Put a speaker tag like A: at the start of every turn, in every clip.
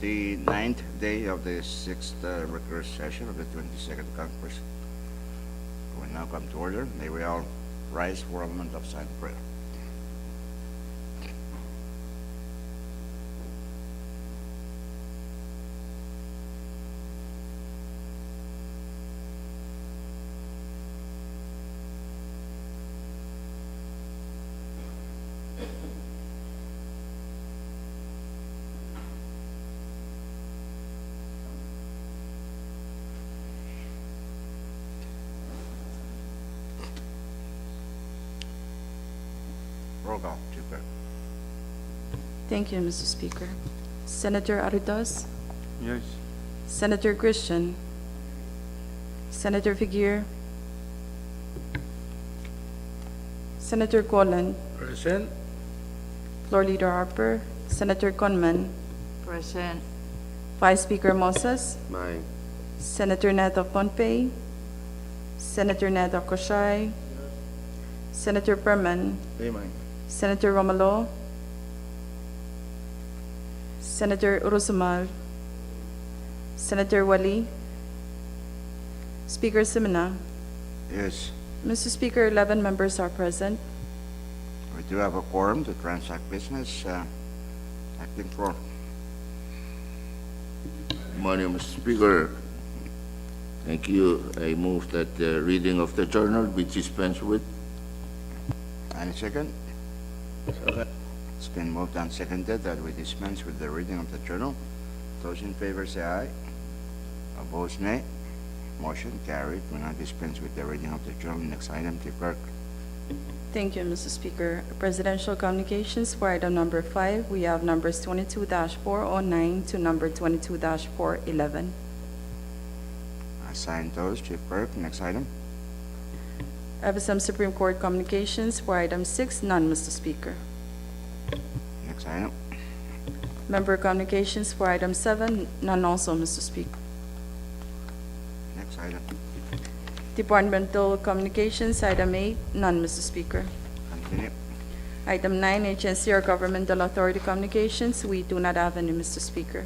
A: the 9th day of the 6th regular session of the 22nd Congress will now come to order. May we all rise for a moment of silent prayer. Roll call, Chief Clerk.
B: Thank you, Mr. Speaker. Senator Aridos,
C: Yes.
B: Senator Christian, Senator Figueroa, Senator Colon,
C: Present.
B: Floor Leader Harper, Senator Conman,
D: Present.
B: Vice Speaker Moses,
C: Mine.
B: Senator Neto Pompey, Senator Neto Koshai, Senator Perman,
C: Mine.
B: Senator Romalo, Senator Urusumal, Senator Wali, Speaker Simina.
A: Yes,
B: Mr. Speaker, 11 members are present.
A: we do have a quorum to transact business. Acting floor.
E: Morning, Mr. Speaker. Thank you. I move that the reading of the journal be dispensed with.
A: Any second? It's been moved and seconded that we dispense with the reading of the journal. Those in favor say aye. Opposed, nay. Motion carried. We now dispense with the reading of the journal. Next item, Chief Clerk.
B: Thank you, Mr. Speaker. Presidential communications for item number 5, we have numbers 22-409 to number 22-411.
A: Assign those, Chief Clerk. Next item.
B: FSM Supreme Court communications for item 6, none, Mr. Speaker.
A: Next item.
B: Member communications for item 7, none also, Mr. Speaker.
A: Next item.
B: Departmental communications, item 8, none, Mr. Speaker.
A: Continue.
B: Item 9, agency or governmental authority communications, we do not have any, Mr. Speaker.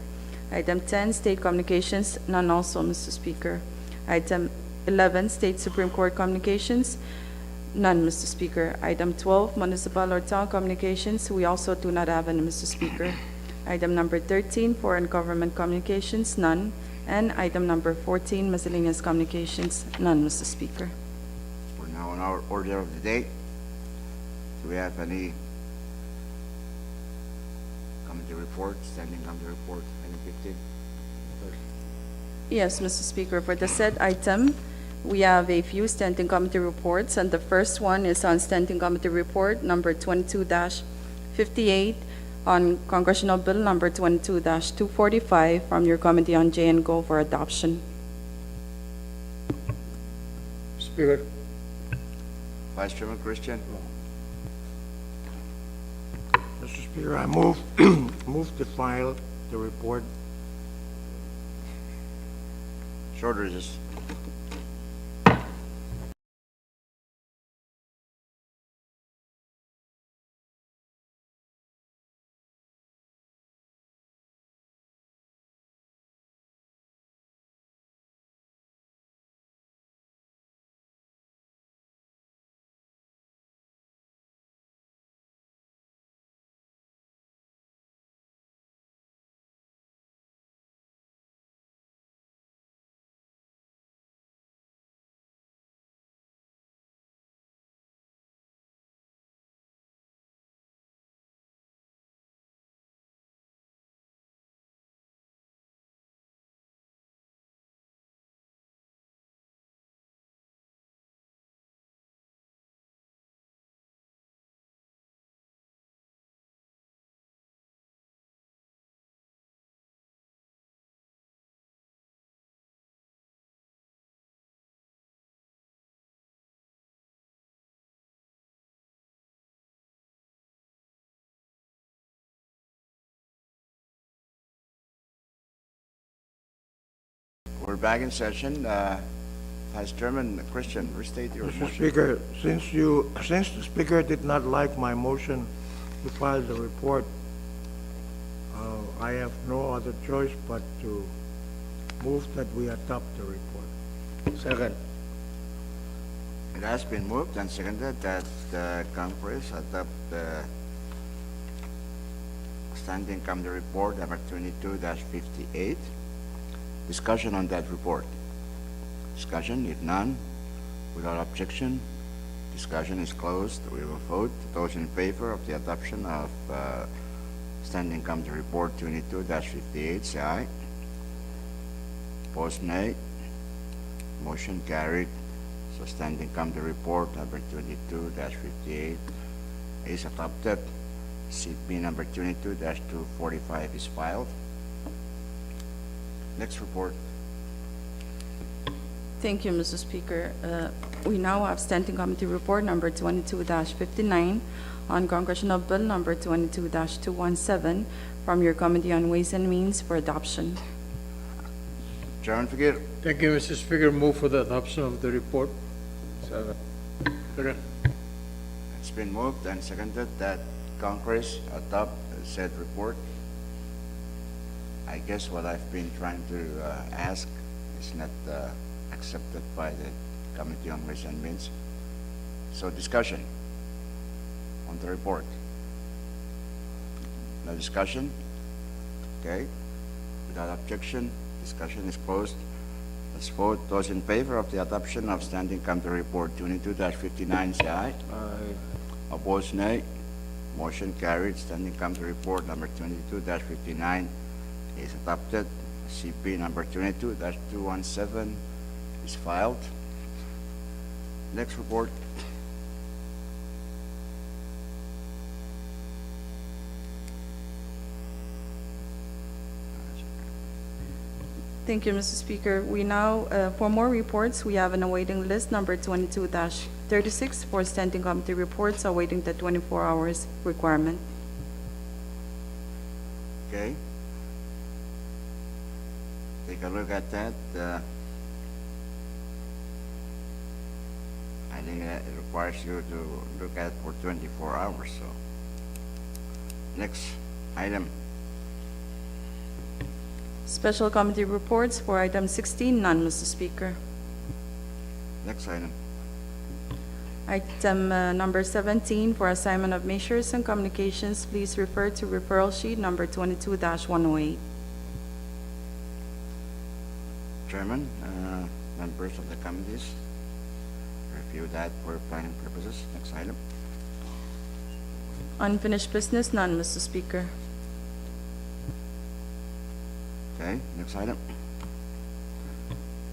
B: Item 10, state communications, none also, Mr. Speaker. Item 11, state Supreme Court communications, none, Mr. Speaker. Item 12, municipal or town communications, we also do not have any, Mr. Speaker. Item number 13, foreign government communications, none. And item number 14, miscellaneous communications, none, Mr. Speaker.
A: We're now on our order of the day. Do we have any committee reports, standing committee report, item 15?
B: Yes, Mr. Speaker, for the said item, we have a few standing committee reports, and the first one is on standing committee report number 22-58 on Congressional Bill number 22-245 from your Committee on J and Go for adoption.
C: Speaker.
A: Vice Chairman Christian.
F: Mr. Speaker, I move, move to file the report.
A: Short recess. We're back in session. Vice Chairman Christian, restate your
F: Mr. motion. Speaker, since the Speaker did not like my motion to file the report, I have no other choice but to move that we adopt the report.
C: Second.
A: It has been moved and seconded that Congress adopt the Standing Committee Report number 22-58. Discussion on that report. Discussion, if none, without objection, discussion is closed. We will vote. Those in favor of the adoption of Standing Committee Report 22-58, say aye. Opposed, nay. Motion carried. So Standing Committee Report number 22-58 is adopted. CP number 22-245 is filed. Next report.
B: Thank you, Mr. Speaker. We now have Standing Committee Report number 22-59 on Congressional Bill number 22-217 from your Committee on Ways and Means for adoption.
A: Chairman Figueroa.
C: Thank you, Mr. Speaker. Move for the adoption of the report.
F: Second.
C: Second.
A: It's been moved and seconded that Congress adopt said report. I guess what I've been trying to ask is not accepted by the Committee on Ways and Means. So discussion on the report. No discussion? Okay. Without objection, discussion is closed. Let's vote. Those in favor of the adoption of Standing Committee Report 22-59, say aye.
C: Aye.
A: Opposed, nay. Motion carried. Standing Committee Report number 22-59 is adopted. CP number 22-217 is filed. Next report.
B: Thank you, Mr. Speaker. We now, for more reports, we have an awaiting list number 22-36 for Standing Committee reports awaiting the 24 hours requirement.
A: Okay. Take a look at that. I think that it requires you to look at for 24 hours, so. Next item.
B: Special Committee reports for item 16, none, Mr. Speaker.
A: Next item.
B: Item number 17 for assignment of measures and communications, please refer to referral sheet number 22-108.
A: Chairman, members of the committees, review that for planning purposes. Next item.
B: Unfinished business, none, Mr. Speaker.
A: Okay, next item.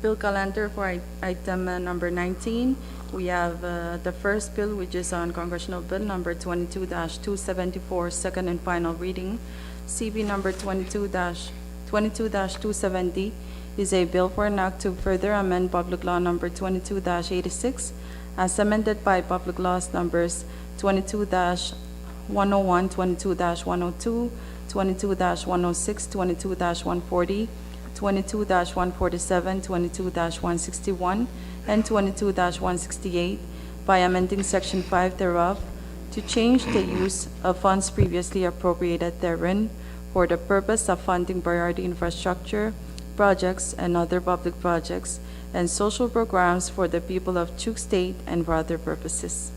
B: Bill calendar for item number 19. We have the first bill, which is on Congressional Bill number 22-274, second and final reading. CB number 22-270 is a bill for an act to further amend Public Law number 22-86 as amended by Public Laws numbers 22-101, 22-102, 22-106, 22-140, 22-147, 22-161, and 22-168 by amending Section 5 thereof to change the use of funds previously appropriated therein for the purpose of funding priority infrastructure projects and other public projects and social programs for the people of Chuk State and for other purposes.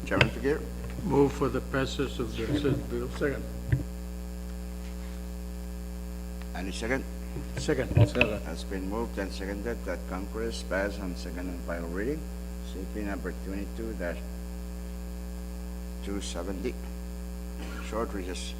A: Chairman Figueroa.
C: Move for the passage of the said bill. Second.
A: Any second?
C: Second. Second.
A: Has been moved and seconded that Congress pass on second and final reading. CP number 22-270. Short recess.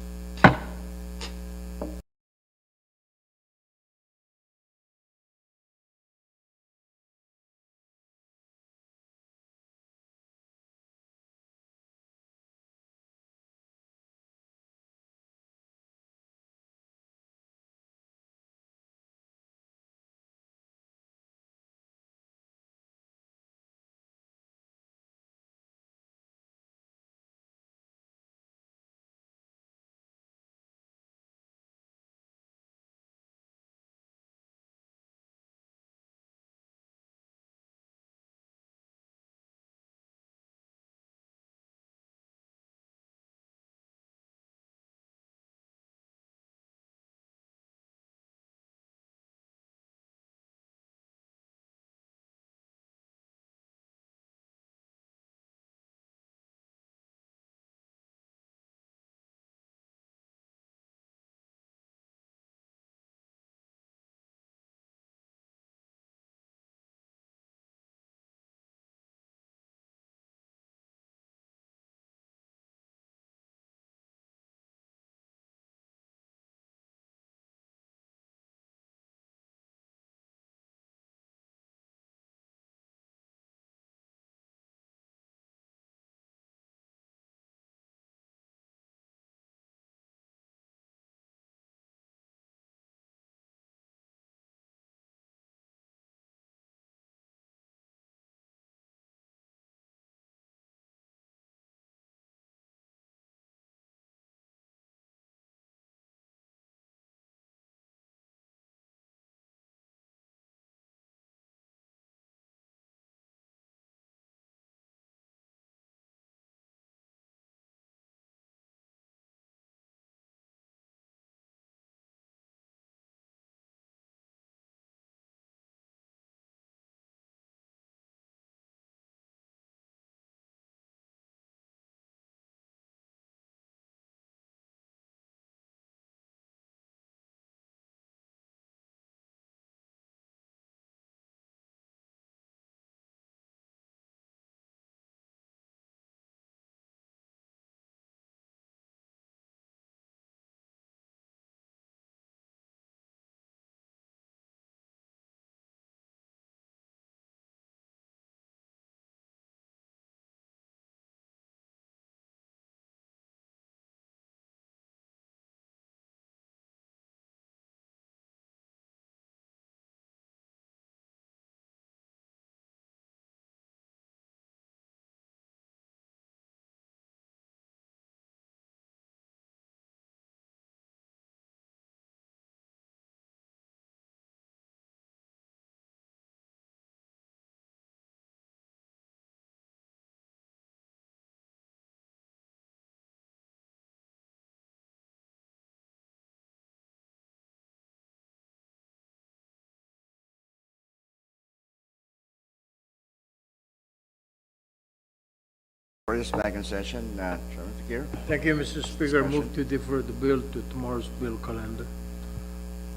A: is back in session. Chairman Fakir,
C: Thank you, Mr. Speaker.
A: Discussion.
C: Move to defer the bill to tomorrow's bill calendar.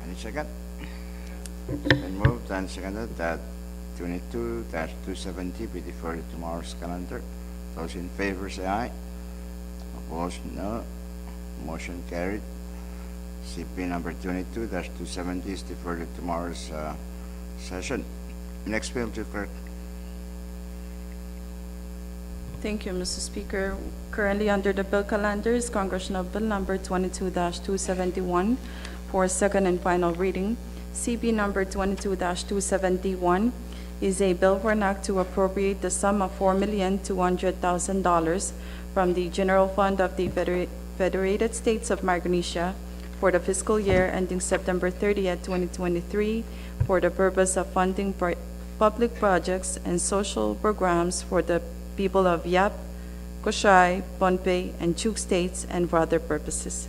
A: any second? It's been moved and seconded that 22-270 be deferred to tomorrow's calendar. Those in favor say aye. Opposed, no. Motion carried. CP number 22-270 is deferred to tomorrow's session. Next bill, Chief Clerk.
B: Thank you, Mr. Speaker. Currently under the bill calendar is Congressional Bill Number 22-271 for second and final reading. CB Number 22-271 is a bill for an act to appropriate the sum of $4,200,000 from the General Fund of the Federated States of Micronesia for the fiscal year ending September 30th, 2023, for the purpose of funding public projects and social programs for the people of Yap, Koshai, Pohnpei, and Chuk states, and for other purposes.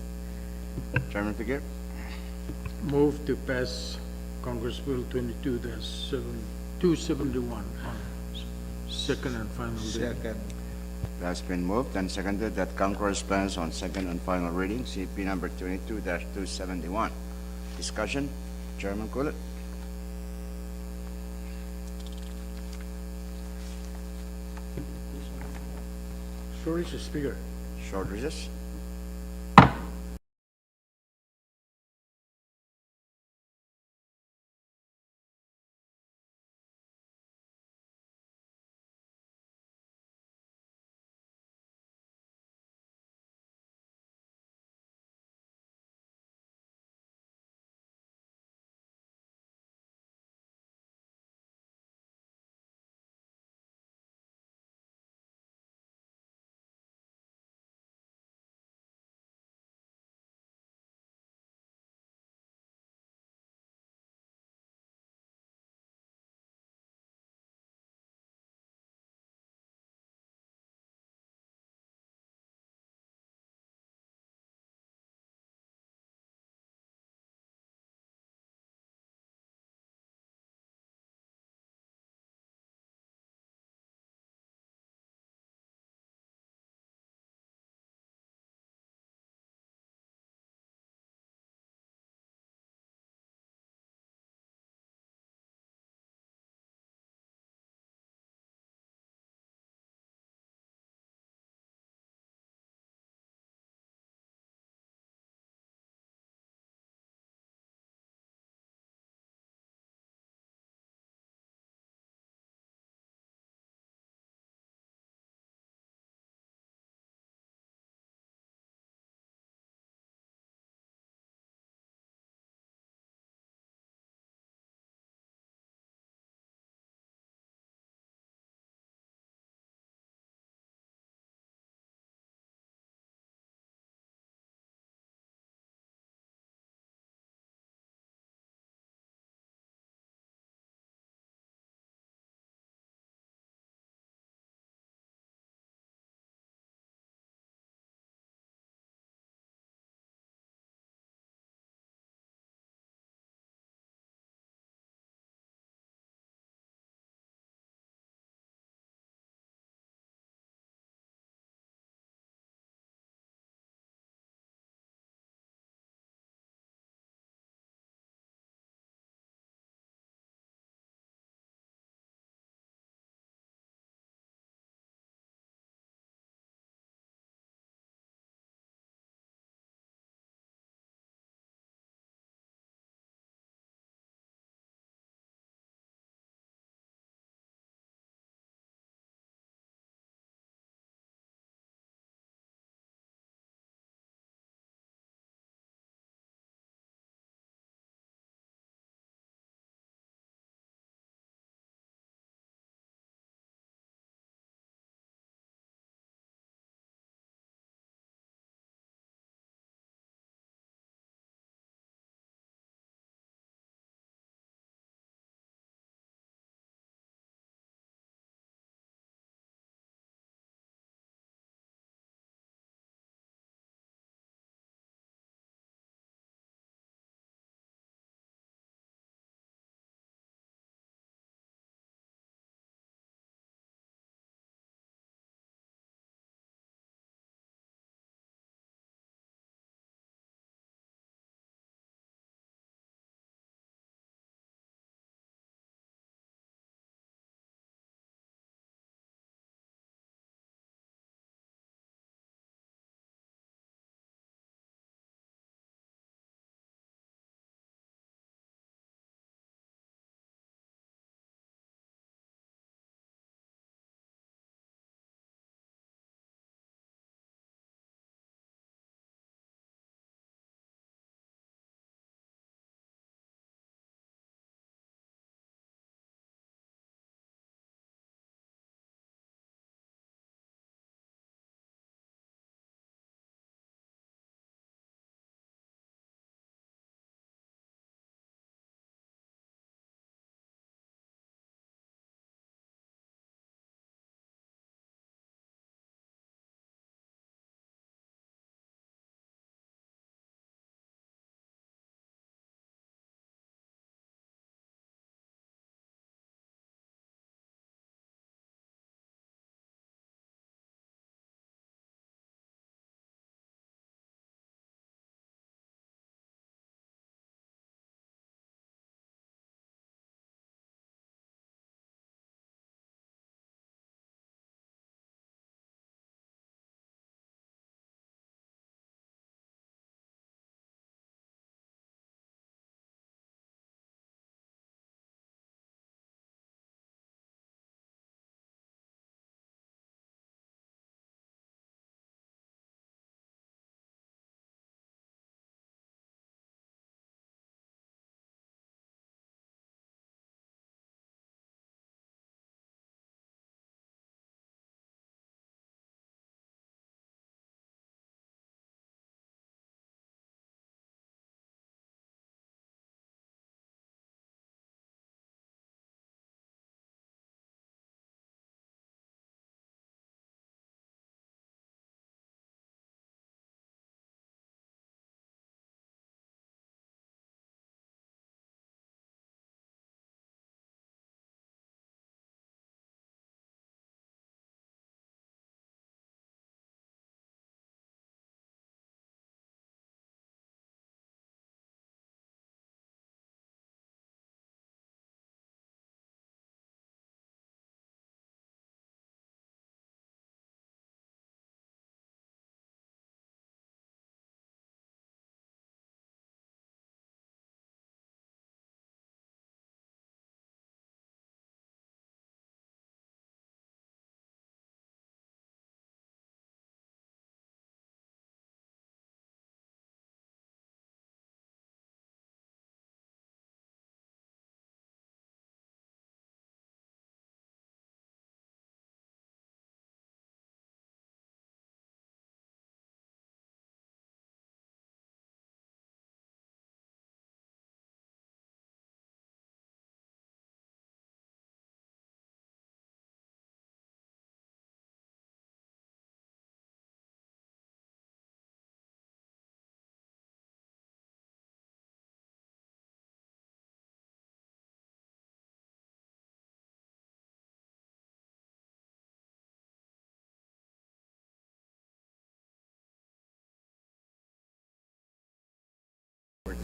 A: Chairman Fakir,
C: Move to pass Congress Bill 22-271 on second and final reading.
F: Second.
A: that's been moved and seconded that Congress pass on second and final reading, CP number 22-271. Discussion, Chairman Kulit.
C: Sorry, Mr. Speaker.
A: Short recess.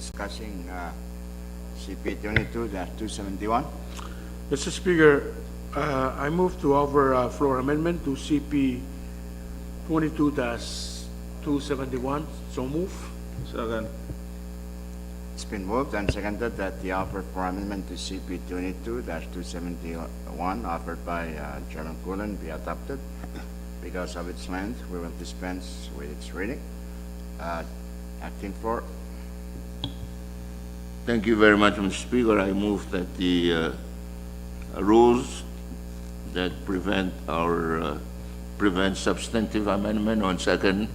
A: discussing CP 22-271.
F: Mr. Speaker, I move to offer a floor amendment to CP 22-271. So move.
C: Second.
A: It's been moved and seconded that the offer for amendment to CP 22-271 offered by Chairman Coolen be adopted. Because of its length, we will dispense with its reading. Acting Floor.
E: Thank you very much, Mr. Speaker. I move that the rules that prevent substantive amendment on second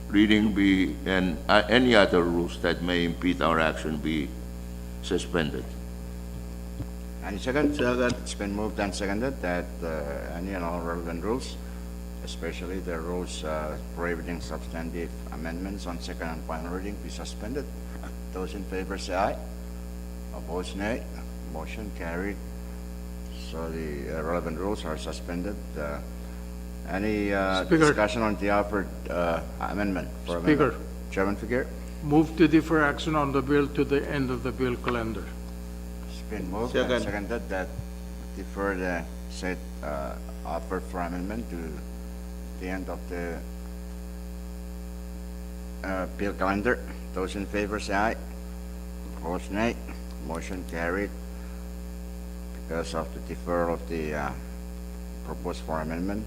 E: reading be, and any other rules that may impede our action be suspended.
A: Any second? Second. It's been moved and seconded that any and all relevant rules, especially the rules prohibiting substantive amendments on second and final reading, be suspended. Those in favor say aye. Opposed, nay. Motion carried. So the relevant rules are suspended. Any
F: Speaker.
A: discussion on the offered amendment? For
F: Speaker.
A: amendment? Chairman Figueroa.
F: Move to defer action on the bill to the end of the bill calendar.
A: It's been moved and seconded that defer the said offer for amendment to the end of the bill calendar. Those in favor say aye. Opposed, nay. Motion carried. Because of the deferral of the proposed for amendment,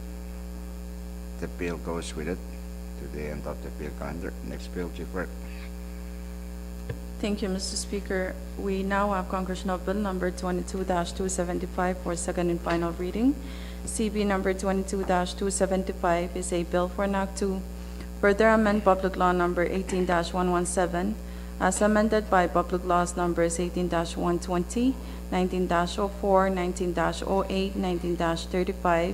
A: the bill goes with it to the end of the bill calendar. Next bill, Chief Clerk.
B: Thank you, Mr. Speaker. We now have Congressional Bill Number 22-275 for second and final reading. CB Number 22-275 is a bill for an act to further amend Public Law Number 18-117 as amended by Public Laws Numbers 18-120, 19-04, 19-08, 19-35,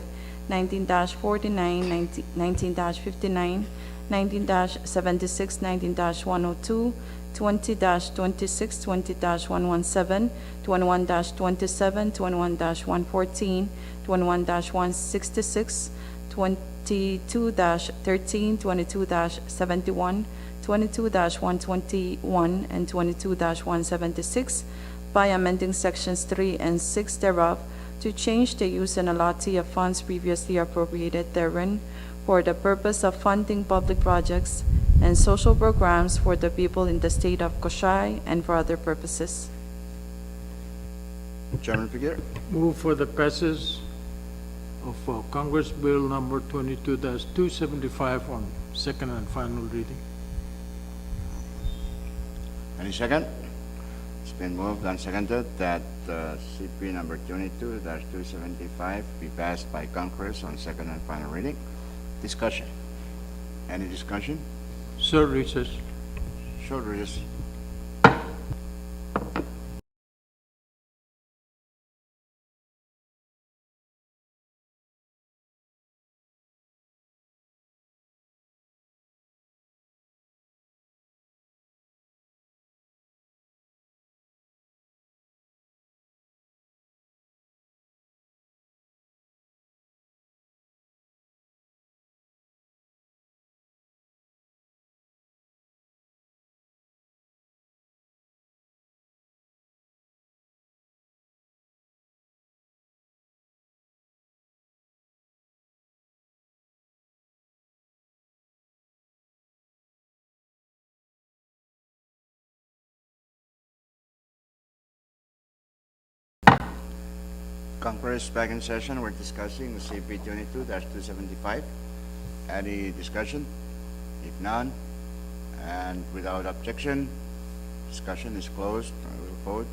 B: 19-49, 19-59, 19-76, 19-102, 20-26, 20-117, 21-27, 21-114, 21-166, 22-13, 22-71, 22-121, and 22-176 by amending Sections 3 and 6 thereof to change the use and allotment of funds previously appropriated therein for the purpose of funding public projects and social programs for the people in the state of Koshai and for other purposes.
A: Chairman Figueroa.
F: Move for the passage of Congress Bill Number 22-275 on second and final reading.
A: Any second? It's been moved and seconded that CP number 22-275 be passed by Congress on second and final reading. Discussion. Any discussion?
F: Sir, recess.
A: Short recess. Congress back in session. We're discussing CP 22-275. Any discussion? If none, and without objection, discussion is closed. We will vote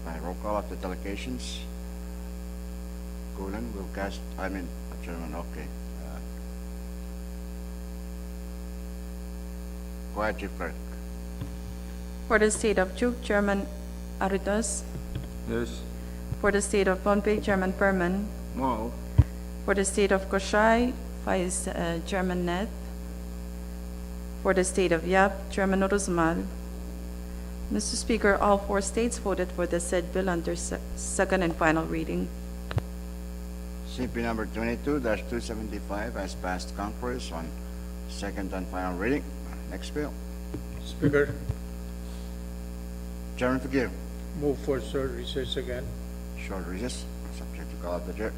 A: by roll call of the delegations. Coolen will cast, Chairman, okay. Go ahead, Chief Clerk.
B: For the state of Duke, Chairman Aritos.
C: Yes.
B: For the state of Pohnpei, Chairman Perman.
C: No.
B: For the state of Koshai, Vice Chairman Net. For the state of Yap, Chairman Orozmal. Mr. Speaker, all four states voted for the said bill under second and final reading.
A: CP number 22-275 has passed Congress on second and final reading. Next bill.
F: Speaker,
A: Chairman Fakir,
F: Move for short recess again.
A: short recess, subject to call of the chair.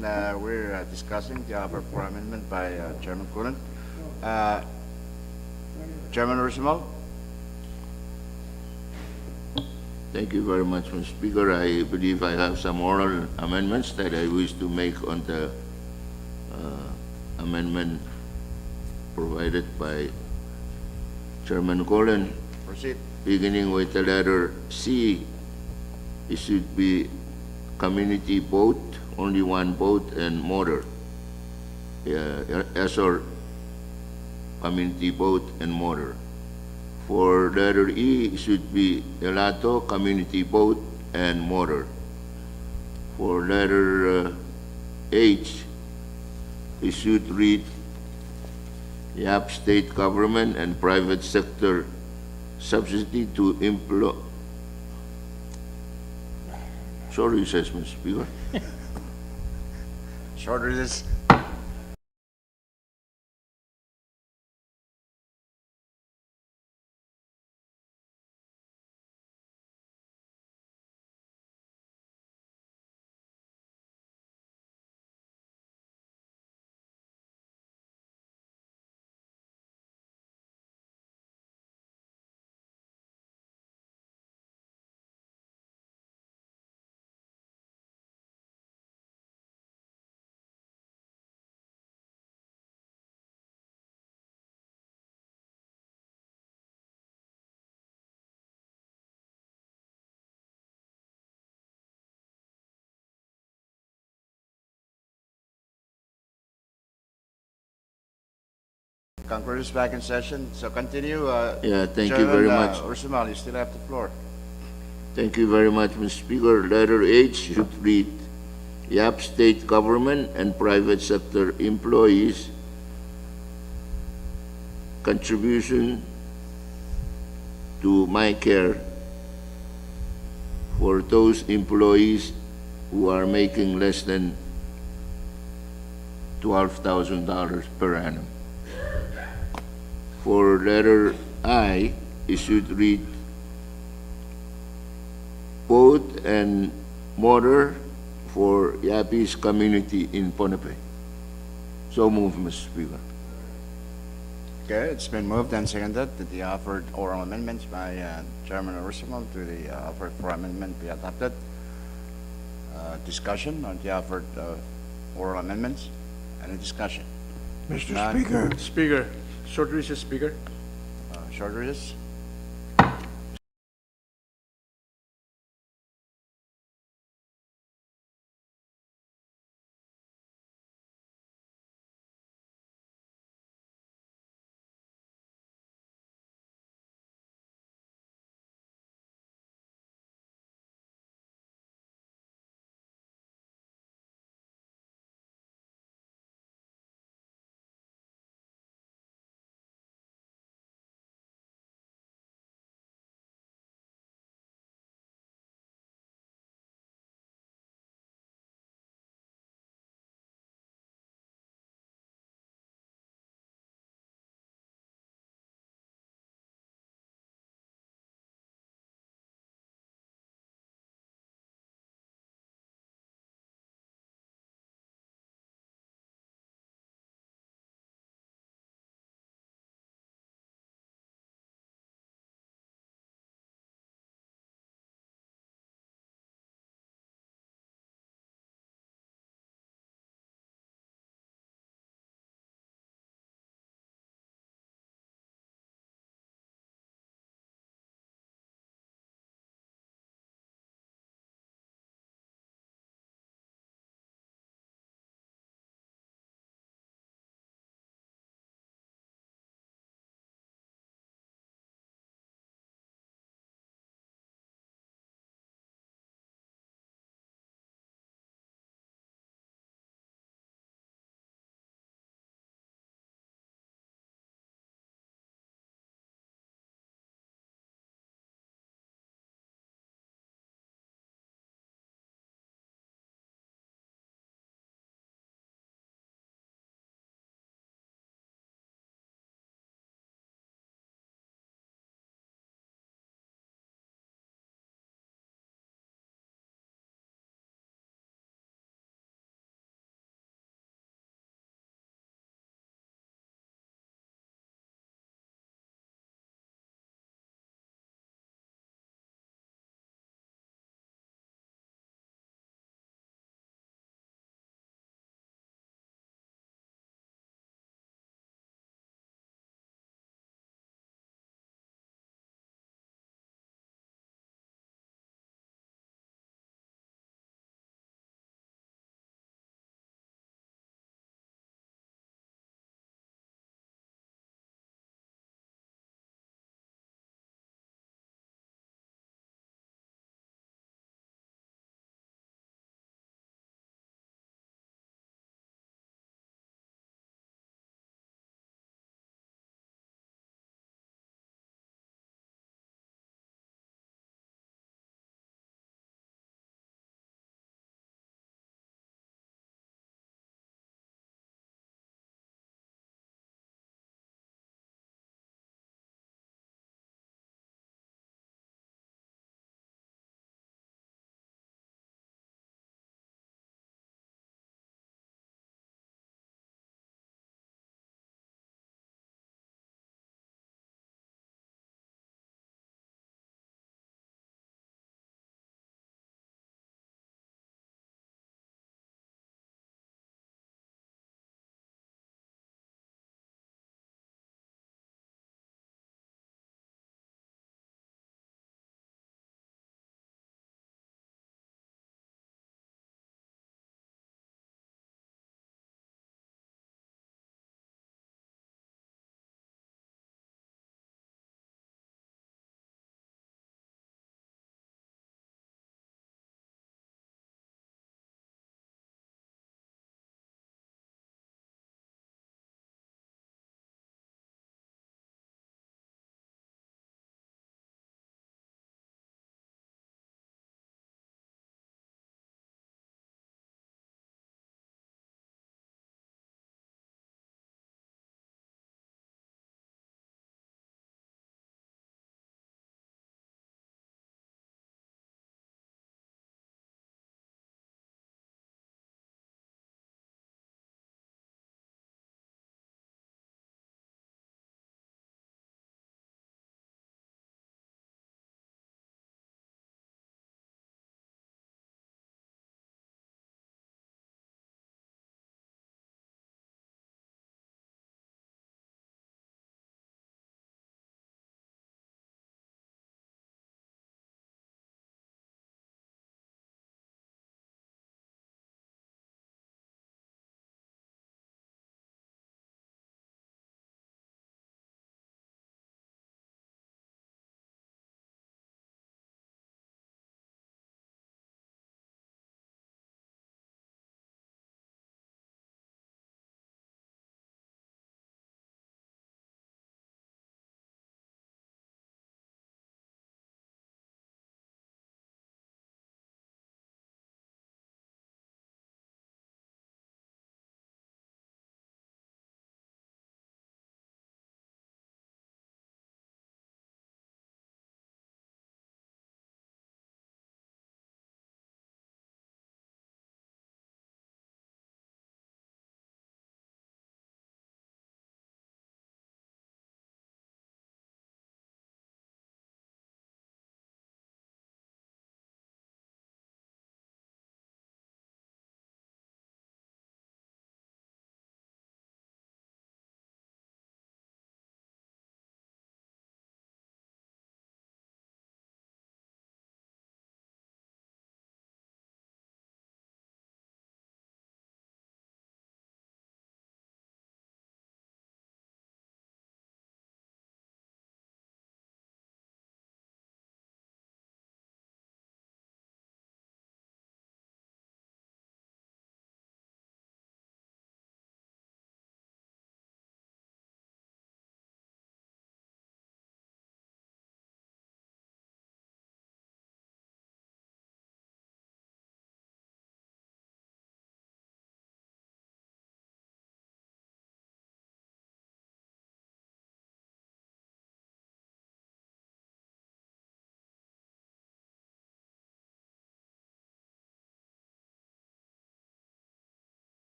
A: session, we're discussing the offer for amendment by Chairman Cullen. Chairman Rosimel?
E: Thank you very much, Mr. Speaker. I believe I have some oral amendments that I wish to make on the amendment provided by Chairman Colin.
A: Proceed.
E: Beginning with the letter C, it should be community boat, only one boat and motor. Or community boat and motor. For letter E, it should be Elato, community boat and motor. For letter H, it should read Yap state government and private sector subsidy to employ. Sorry, says Mr. Speaker.
A: Shorter this. Congress is back in session, so continue.
E: Yeah, thank you very much.
A: Rosimel, you still have the floor.
E: Thank you very much, Mr. Speaker. Letter H should read Yap state government and private sector employees contribution to my care for those employees who are making less than $12,000 per annum. For letter I, it should read boat and motor for Yapis community in Ponape. So move, Mr. Speaker.
A: Okay, it's been moved and seconded that the offered oral amendments by Chairman Rosimel to the offer for amendment be adopted. Discussion on the offered oral amendments. Any discussion?
C: Mr.
A: None.
C: Speaker. Speaker, short recess, Speaker.
A: Short recess?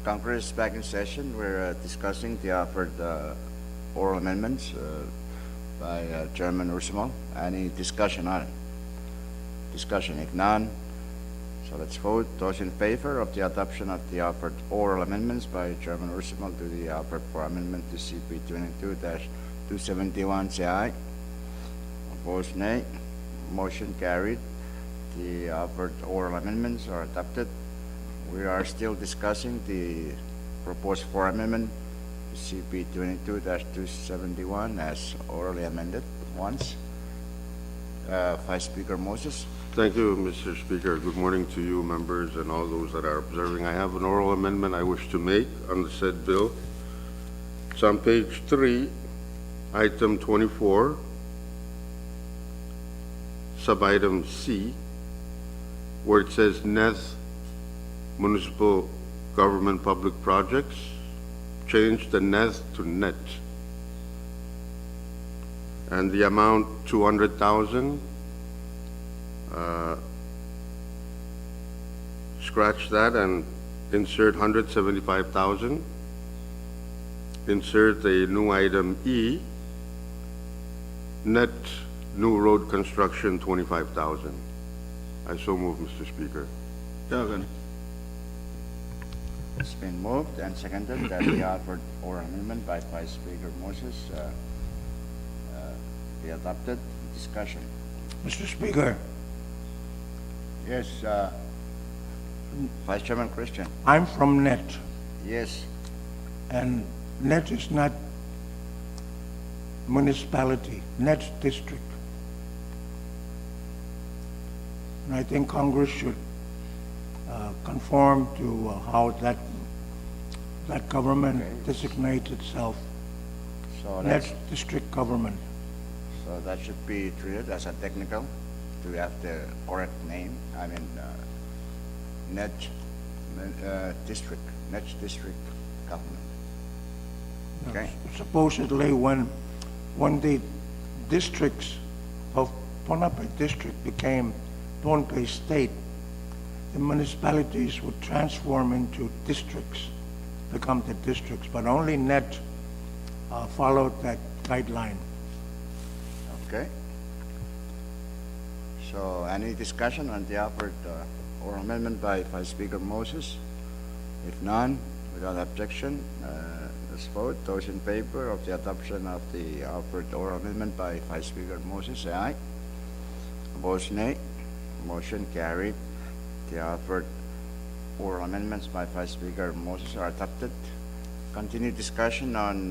A: Congress is back in session. We're discussing the offered oral amendments by Chairman Ursumal. Any discussion on it? Discussion, if none, so let's vote. Those in favor of the adoption of the offered oral amendments by Chairman Ursumal to the offer for amendment to CP 22-271, say aye. Opposed, nay. Motion carried. The offered oral amendments are adopted. We are still discussing the proposed for amendment to CP 22-271 as orally amended once. Vice Speaker Moses.
D: Thank you, Mr. Speaker. Good morning to you, members, and all those that are observing. I have an oral amendment I wish to make on the said bill. It's on page 3, item 24, sub-item C, where it says NETH Municipal Government Public Projects. Change the NETH to NET. And the amount 200,000. Scratch that and insert 175,000. Insert a new item E, net new road construction 25,000. I so move, Mr. Speaker.
C: Second.
A: It's been moved and seconded that the offered oral amendment by Vice Speaker Moses be adopted. Discussion.
G: Mr. Speaker,
A: Yes, Vice Chairman Christian.
G: I'm from NET,
A: Yes,
G: and NET is not municipality, NET's district. And I think Congress should conform to how that government designates itself,
A: so
G: NET's
A: that's,
G: district government.
A: so that should be treated as a technical. Do we have the correct name? I mean, net district, net district government. Okay.
G: Supposedly, when the districts of Ponape district became Pohnpei state, the municipalities would transform into districts, become the districts, but only NET followed that guideline.
A: Okay. So any discussion on the offered oral amendment by Vice Speaker Moses? If none, without objection, let's vote. Those in favor of the adoption of the offered oral amendment by Vice Speaker Moses, say aye. Opposed, nay. Motion carried. The offered oral amendments by Vice Speaker Moses are adopted. Continued discussion on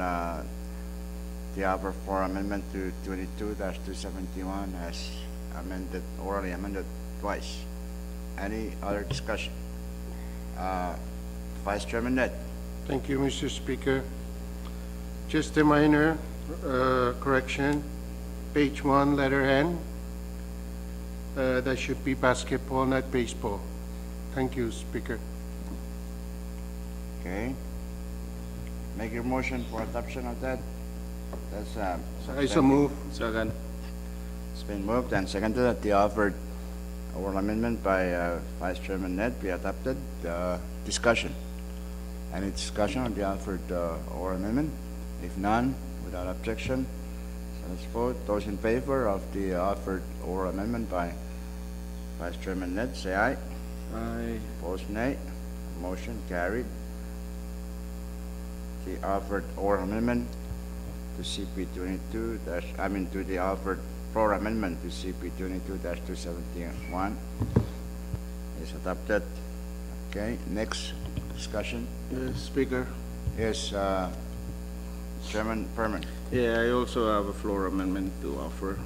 A: the offer for amendment to 22-271 as amended, orally amended twice. Any other discussion? Vice Chairman Ned.
H: Thank you, Mr. Speaker. Just a minor correction. Page 1, letter N. That should be basketball, not baseball. Thank you, Speaker.
A: Okay. Make your motion for adoption of that. That's
H: I so move.
C: Second.
A: It's been moved and seconded that the offered oral amendment by Vice Chairman Ned be adopted. Discussion. Any discussion on the offered oral amendment? If none, without objection, so let's vote. Those in favor of the offered oral amendment by Vice Chairman Ned, say aye.
C: Aye.
A: Opposed, nay. Motion carried. The offered oral amendment to CP 22 to the offered floor amendment to CP 22-271 is adopted. Okay, next discussion.
C: Speaker.
A: Yes, Chairman Perman.
I: Yeah, I also have a floor amendment to offer.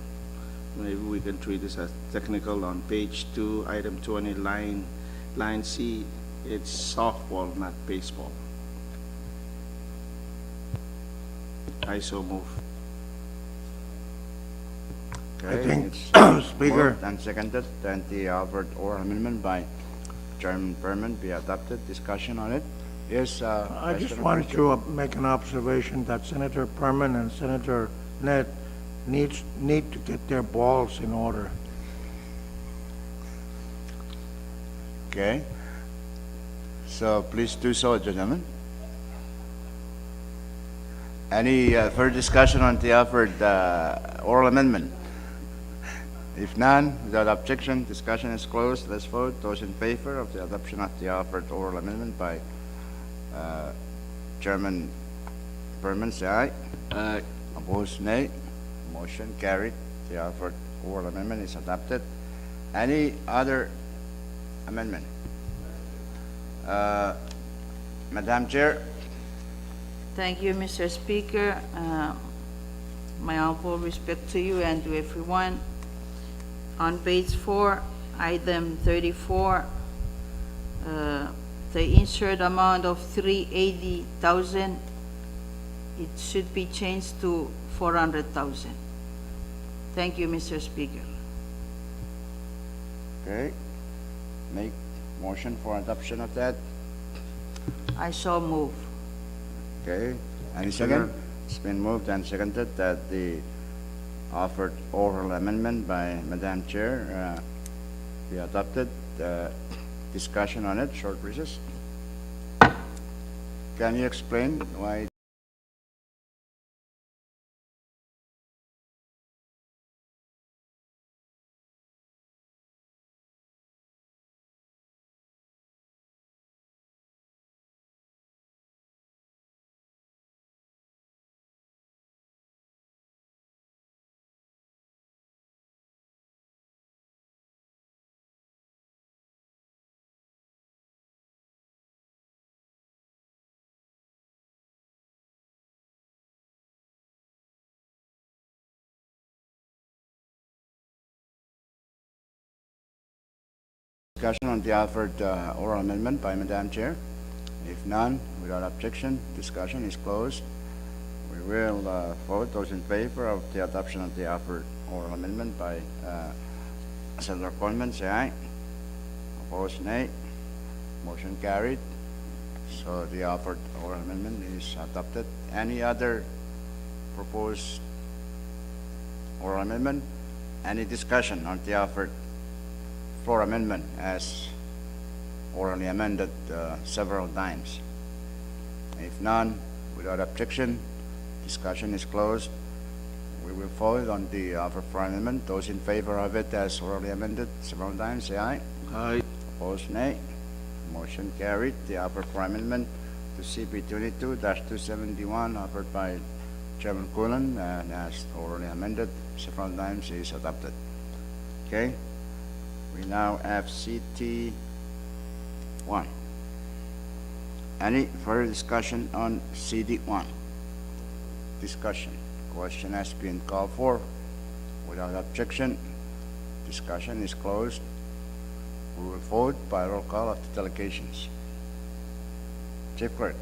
I: Maybe we can treat this as technical. On page 2, item 20, line C, it's softball, not baseball. I so move.
A: Okay,
G: think,
A: it's
G: Speaker.
A: moved and seconded, and the offered oral amendment by Chairman Perman be adopted. Discussion on it. Yes,
G: I
A: Vice
G: just
A: Chairman
G: wanted
A: Christian.
G: to make an observation that Senator Perman and Senator Ned need to get their balls in order.
A: Okay. So please do so, gentlemen. Any further discussion on the offered oral amendment? If none, without objection, discussion is closed. Let's vote. Those in favor of the adoption of the offered oral amendment by Chairman Berman, say aye.
I: Aye.
A: Opposed, nay. Motion carried. The offered oral amendment is adopted. Any other amendment? Madam Chair,
J: Thank you, Mr. Speaker. My humble respect to you and to everyone. On page 4, item 34, the insured amount of 380,000, it should be changed to 400,000. Thank you, Mr. Speaker.
A: okay. Make motion for adoption of that.
J: I shall move.
A: Okay. Any second? It's been moved and seconded that the offered oral amendment by Madam Chair be adopted. Discussion on it, short recess. Can you explain why? Discussion on the offered oral amendment by Madam Chair. If none, without objection, discussion is closed. We will vote. Those in favor of the adoption of the offered oral amendment by Senator Coleman, say aye. Opposed, nay. Motion carried. So the offered oral amendment is adopted. Any other proposed oral amendment? Any discussion on the offered floor amendment as orally amended several times? If none, without objection, discussion is closed. We will vote on the offer floor amendment. Those in favor of it as orally amended several times, say aye.
C: Aye.
A: Opposed, nay. Motion carried. The offer for amendment to CP 22-271 offered by Chairman Cullen and as orally amended several times is adopted. Okay? We now have CT 1. Any further discussion on CD 1? Discussion. Question has been called for. Without objection, discussion is closed. We will vote by roll call of the delegations. Chief Clerk.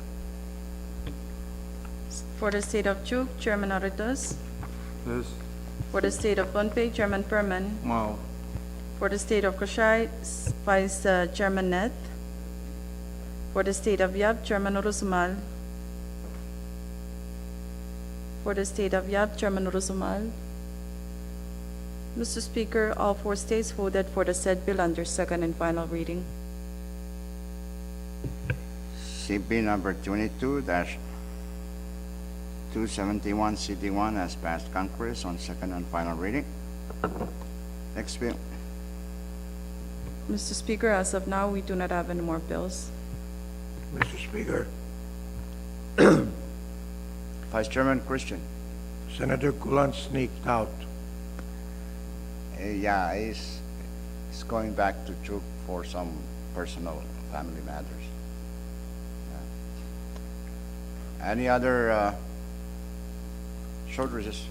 B: For the state of Chuk, Chairman Aritos.
C: Yes.
B: For the state of Pohnpei, Chairman Perman.
C: Wow.
B: For the state of Koshai, Vice Chairman Net. For the state of Yap, Chairman Urusumal. For the state of Yap, Chairman Urusumal. Mr. Speaker, all 4 states voted for the said bill under second and final reading.
A: CP number 22-271 CD1 has passed Congress on second and final reading. Next bill.
B: Mr. Speaker, as of now, we do not have any more bills.
G: Mr. Speaker,
A: Vice Chairman Christian.
G: Senator Gulan sneaked out.
A: Yeah, he's going back to Chuk for some personal family matters. Yeah. Any other short recess?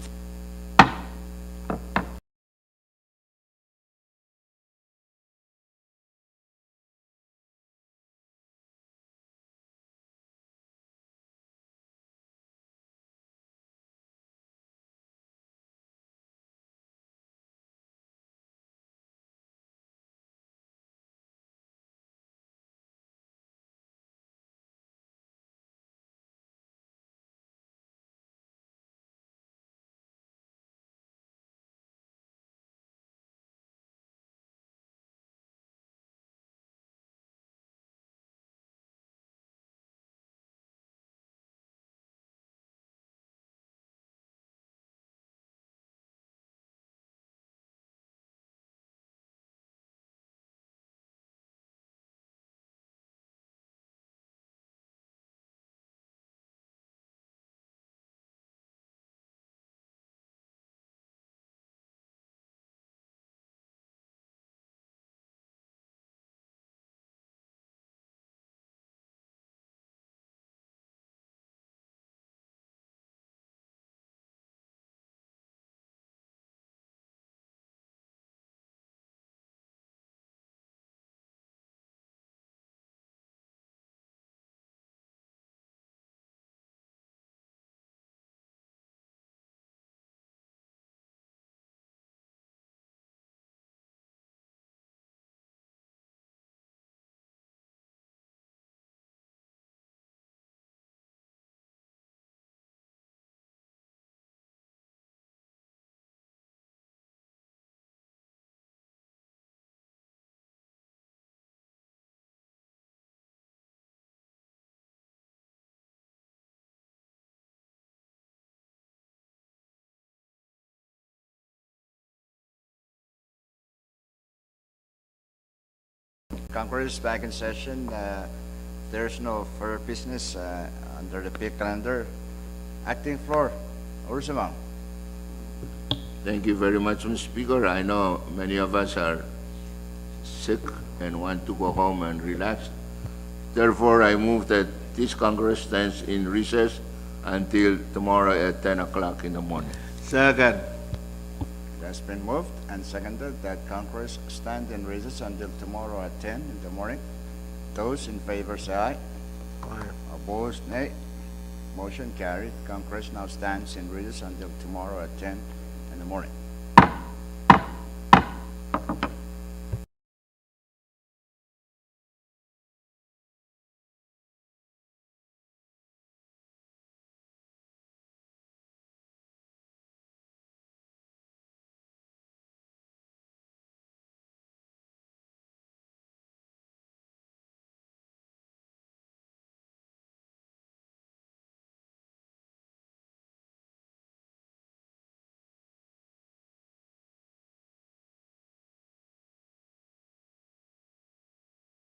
A: Congress is back in session. There's no further business under the PIC calendar. Acting floor, Ursulong.
E: Thank you very much, Mr. Speaker. I know many of us are sick and want to go home and relax. Therefore, I move that this Congress stands in recess until tomorrow at 10 o'clock in the morning.
C: Second.
A: It has been moved and seconded that Congress stand in recess until tomorrow at 10 in the morning. Those in favor say aye.
C: Aye.
A: Opposed, nay. Motion carried. Congress now stands in recess until tomorrow at 10 in the morning.